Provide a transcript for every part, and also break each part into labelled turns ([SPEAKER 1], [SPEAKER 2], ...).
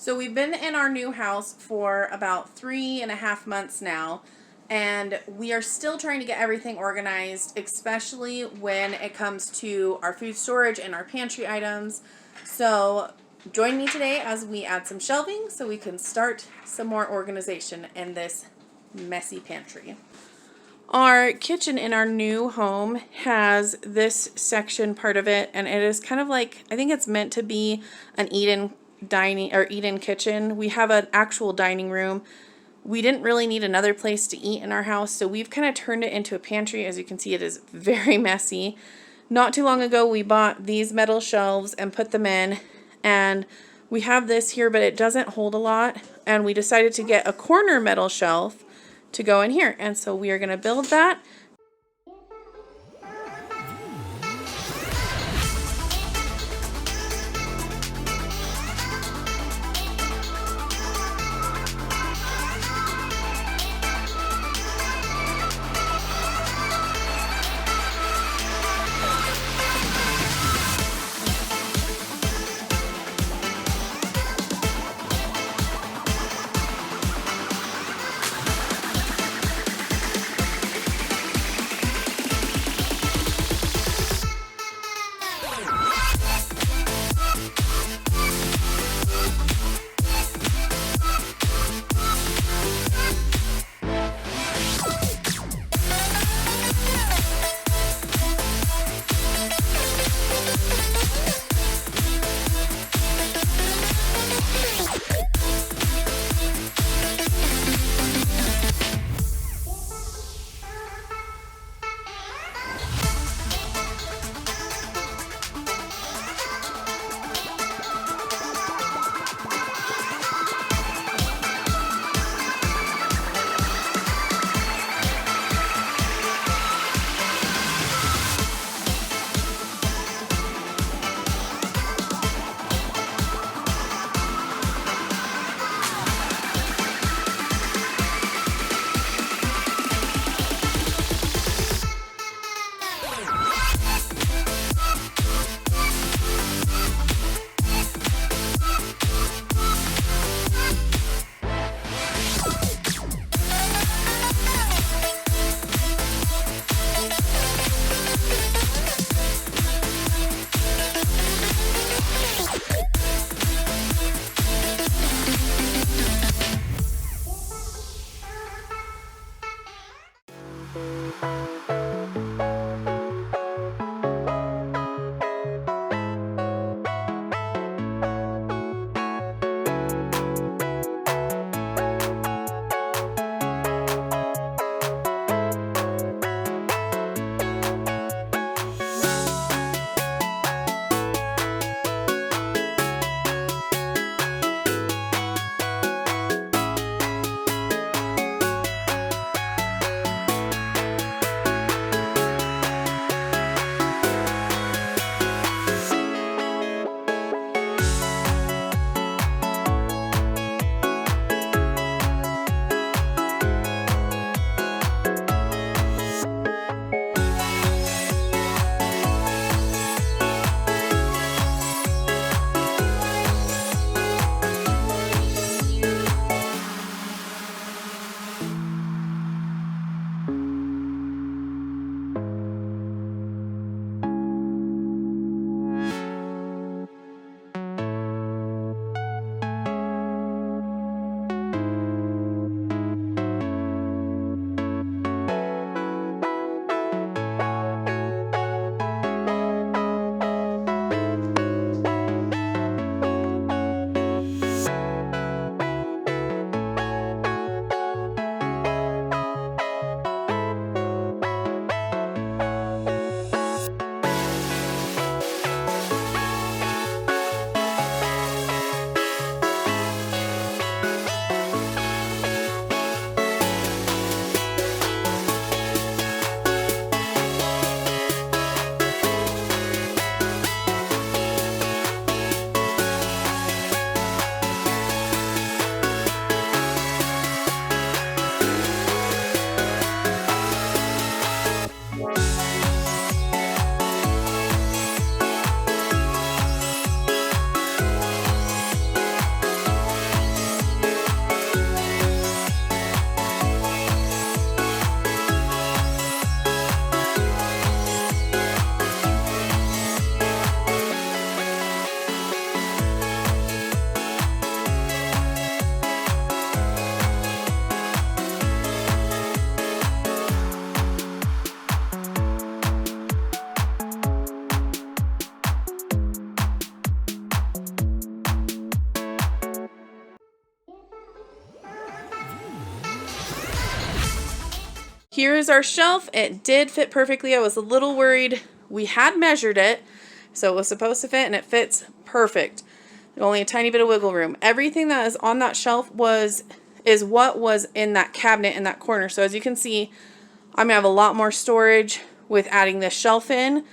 [SPEAKER 1] So we've been in our new house for about 3.5 months now, and we are still trying to get everything organized, especially when it comes to our food storage and our pantry items. So join me today as we add some shelving so we can start some more organization in this messy pantry. Our kitchen in our new home has this section part of it, and it is kind of like, I think it's meant to be an eat-in dining or eat-in kitchen. We have an actual dining room. We didn't really need another place to eat in our house, so we've kind of turned it into a pantry. As you can see, it is very messy. Not too long ago, we bought these metal shelves and put them in, and we have this here, but it doesn't hold a lot, and we decided to get a corner metal shelf to go in here, and so we are going to build that. Here is our shelf. It did fit perfectly. I was a little worried. We had measured it, so it was supposed to fit, and it fits perfect. Only a tiny bit of wiggle room. Everything that is on that shelf is what was in that cabinet in that corner. So as you can see, I'm going to have a lot more storage with adding this shelf in.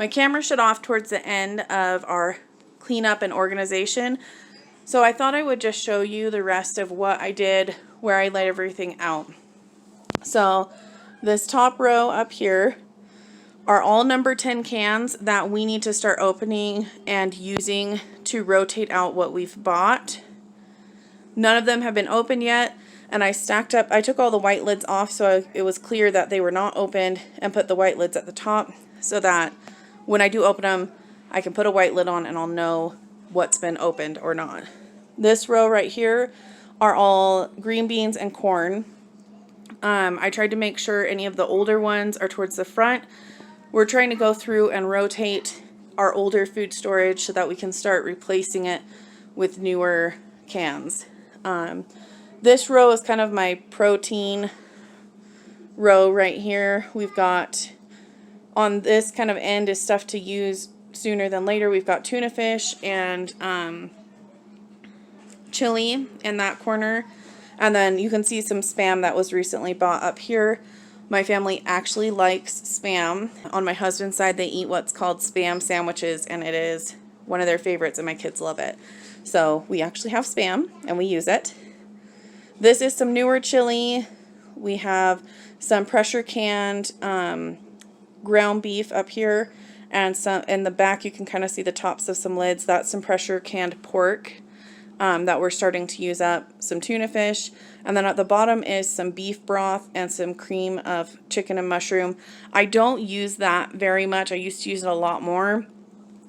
[SPEAKER 1] My camera shut off towards the end of our cleanup and organization, so I thought I would just show you the rest of what I did where I laid everything out. So this top row up here are all number 10 cans that we need to start opening and using to rotate out what we've bought. None of them have been opened yet, and I stacked up, I took all the white lids off so it was clear that they were not opened, and put the white lids at the top so that when I do open them, I can put a white lid on and I'll know what's been opened or not. This row right here are all green beans and corn. I tried to make sure any of the older ones are towards the front. We're trying to go through and rotate our older food storage so that we can start replacing it with newer cans. This row is kind of my protein row right here. We've got, on this kind of end is stuff to use sooner than later. We've got tuna fish and chili in that corner. And then you can see some Spam that was recently bought up here. My family actually likes Spam. On my husband's side, they eat what's called Spam sandwiches, and it is one of their favorites, and my kids love it. So we actually have Spam, and we use it. This is some newer chili. We have some pressure canned ground beef up here, and some in the back you can kind of see the tops of some lids. That's some pressure canned pork that we're starting to use up, some tuna fish, and then at the bottom is some beef broth and some cream of chicken and mushroom. I don't use that very much. I used to use it a lot more,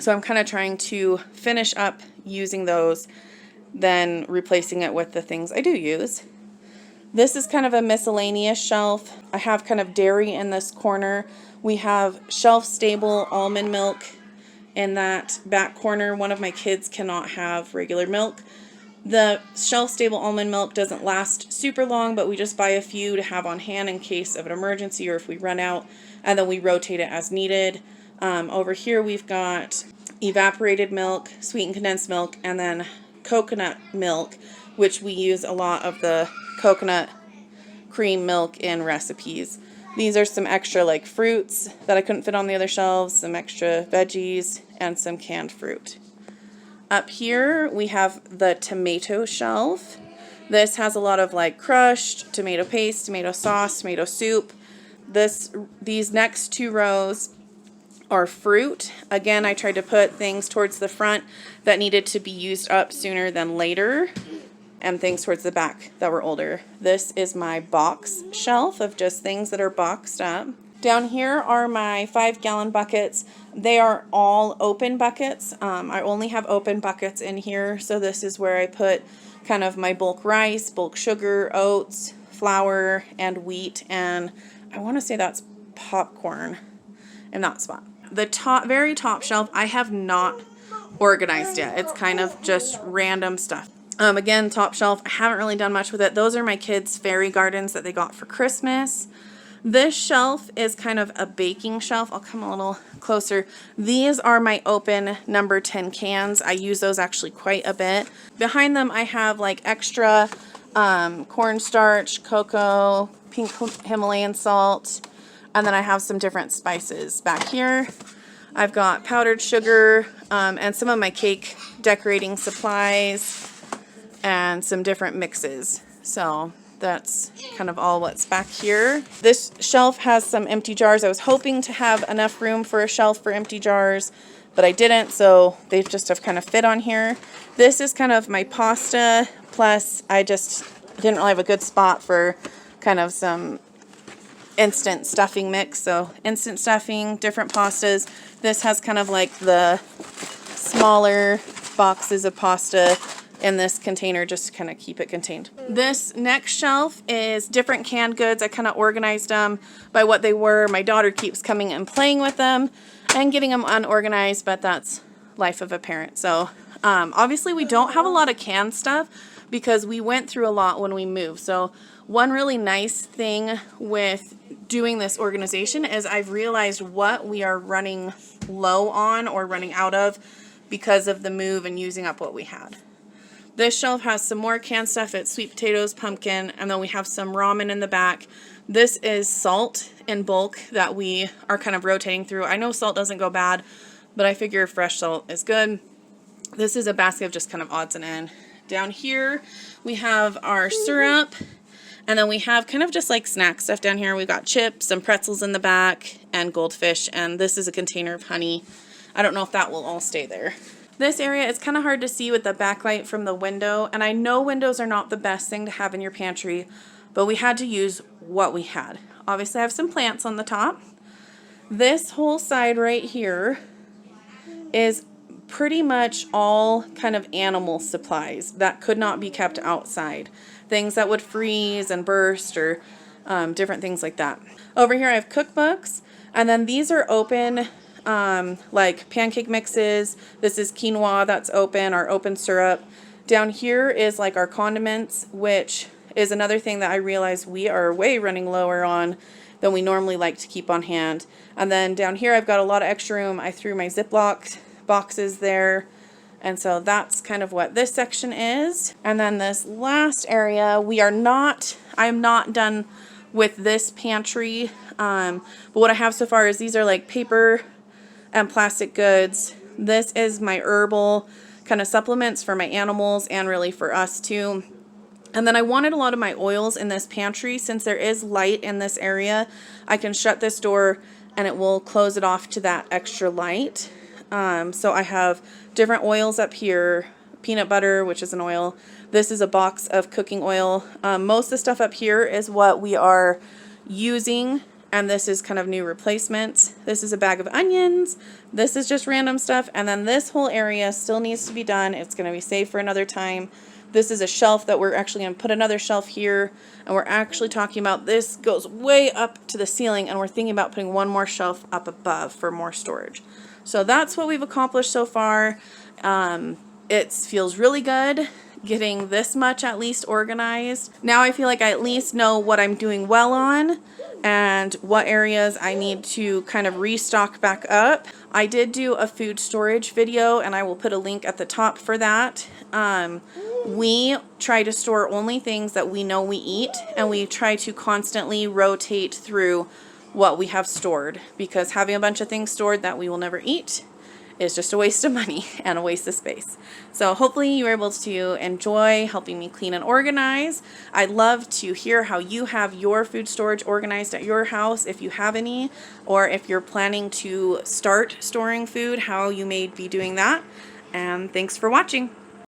[SPEAKER 1] so I'm kind of trying to finish up using those, then replacing it with the things I do use. This is kind of a miscellaneous shelf. I have kind of dairy in this corner. We have shelf-stable almond milk in that back corner. One of my kids cannot have regular milk. The shelf-stable almond milk doesn't last super long, but we just buy a few to have on hand in case of an emergency or if we run out, and then we rotate it as needed. Over here we've got evaporated milk, sweetened condensed milk, and then coconut milk, which we use a lot of the coconut cream milk in recipes. These are some extra like fruits that I couldn't fit on the other shelves, some extra veggies, and some canned fruit. Up here we have the tomato shelf. This has a lot of like crushed tomato paste, tomato sauce, tomato soup. These next two rows are fruit. Again, I tried to put things towards the front that needed to be used up sooner than later, and things towards the back that were older. This is my box shelf of just things that are boxed up. Down here are my 5-gallon buckets. They are all open buckets. I only have open buckets in here, so this is where I put kind of my bulk rice, bulk sugar, oats, flour, and wheat, and I want to say that's popcorn in that spot. The very top shelf I have not organized yet. It's kind of just random stuff. Again, top shelf, I haven't really done much with it. Those are my kids' fairy gardens that they got for Christmas. This shelf is kind of a baking shelf. I'll come a little closer. These are my open number 10 cans. I use those actually quite a bit. Behind them I have like extra cornstarch, cocoa, pink Himalayan salt, and then I have some different spices. Back here I've got powdered sugar and some of my cake decorating supplies and some different mixes. So that's kind of all what's back here. This shelf has some empty jars. I was hoping to have enough room for a shelf for empty jars, but I didn't, so they just have kind of fit on here. This is kind of my pasta, plus I just didn't really have a good spot for kind of some instant stuffing mix. So instant stuffing, different pastas. This has kind of like the smaller boxes of pasta in this container just to kind of keep it contained. This next shelf is different canned goods. I kind of organized them by what they were. My daughter keeps coming and playing with them and getting them unorganized, but that's life of a parent. So obviously we don't have a lot of canned stuff because we went through a lot when we moved. So one really nice thing with doing this organization is I've realized what we are running low on or running out of because of the move and using up what we had. This shelf has some more canned stuff. It's sweet potatoes, pumpkin, and then we have some ramen in the back. This is salt in bulk that we are kind of rotating through. I know salt doesn't go bad, but I figure fresh salt is good. This is a basket of just kind of odds and ends. Down here, we have our syrup, and then we have kind of just like snack stuff down here. We've got chips and pretzels in the back and goldfish, and this is a container of honey. I don't know if that will all stay there. This area is kind of hard to see with the backlight from the window, and I know windows are not the best thing to have in your pantry, but we had to use what we had. Obviously, I have some plants on the top. This whole side right here is pretty much all kind of animal supplies that could not be kept outside. Things that would freeze and burst, or different things like that. Over here I have cookbooks, and then these are open, like pancake mixes. This is quinoa that's open, our open syrup. Down here is like our condiments, which is another thing that I realize we are way running lower on than we normally like to keep on hand. And then down here I've got a lot of extra room. I threw my Ziploc boxes there, and so that's kind of what this section is. And then this last area, I'm not done with this pantry, but what I have so far is these are like paper and plastic goods. This is my herbal kind of supplements for my animals and really for us too. And then I wanted a lot of my oils in this pantry. Since there is light in this area, I can shut this door and it will close it off to that extra light. So I have different oils up here, peanut butter, which is an oil. This is a box of cooking oil. Most of the stuff up here is what we are using, and this is kind of new replacements. This is a bag of onions. This is just random stuff, and then this whole area still needs to be done. It's going to be saved for another time. This is a shelf that we're actually going to put another shelf here, and we're actually talking about this goes way up to the ceiling, and we're thinking about putting one more shelf up above for more storage. So that's what we've accomplished so far. It feels really good getting this much at least organized. Now I feel like I at least know what I'm doing well on and what areas I need to kind of restock back up. I did do a food storage video, and I will put a link at the top for that. We try to store only things that we know we eat, and we try to constantly rotate through what we have stored, because having a bunch of things stored that we will never eat is just a waste of money and a waste of space. So hopefully you were able to enjoy helping me clean and organize. I'd love to hear how you have your food storage organized at your house, if you have any, or if you're planning to start storing food, how you may be doing that. And thanks for watching.